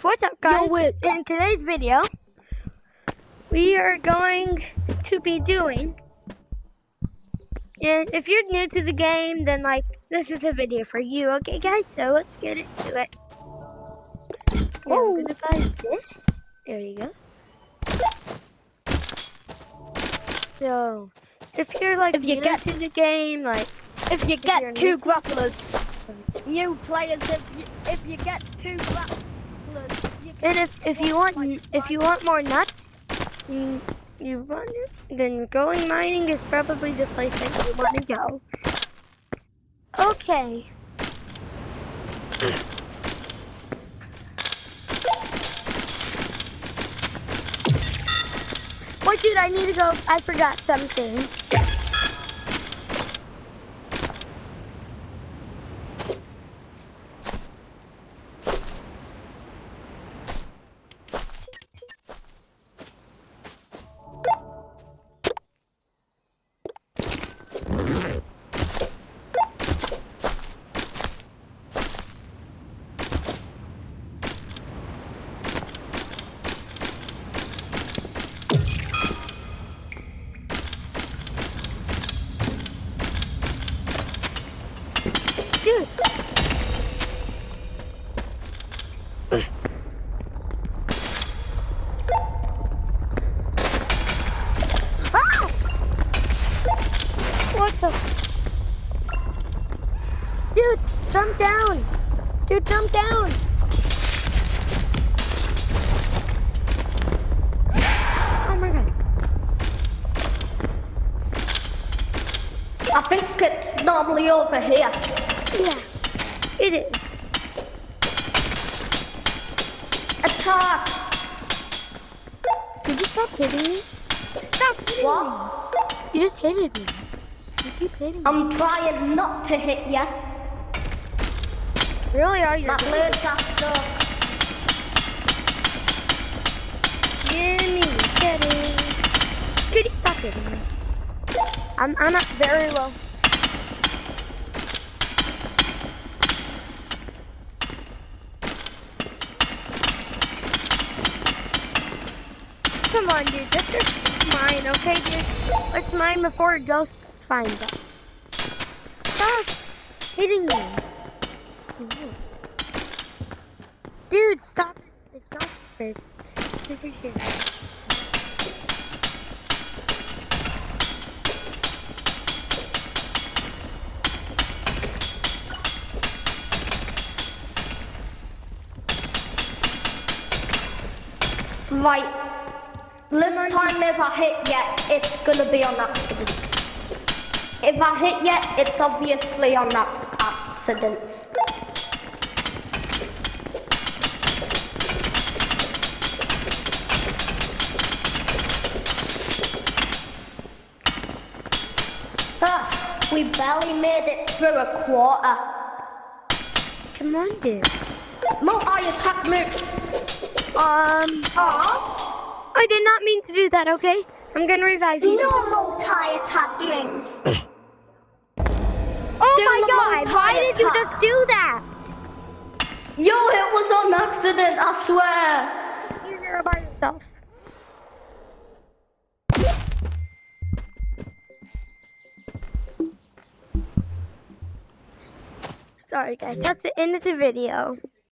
What's up, guys? In today's video, we are going to be doing, and if you're new to the game, then this is a video for you, okay guys? So let's get into it. Now I'm gonna buy this. There you go. So, if you're new to the game, if you get two grapplers, new players, if you get two grapplers, and if you want more nuts, then going mining is probably the place that you want to go. Okay. Wait, dude, I need to go. I forgot something. Dude. Ah! What the? Dude, jump down. Dude, jump down. Oh my god. I think it's normally over here. Yeah, it is. Attack! Did you stop hitting me? Stop hitting me. You just hit me. You keep hitting me. I'm trying not to hit you. Really are you? That looks after. Gimme, get it. Could you stop hitting me? I'm not very low. Come on, dude. This is mine, okay, dude? Let's mine before it goes find us. Stop hitting me. Dude, stop it. It's not fair. It's over here. Right. This time if I hit yet, it's gonna be on accident. If I hit yet, it's obviously on that accident. We barely made it through a quarter. Come on, dude. Multi-attack move. I did not mean to do that, okay? I'm gonna revive you. No multi-attack move. Oh my god, why did you just do that? Yo, it was on accident, I swear. You're here by yourself. Sorry guys, that's the end of the video.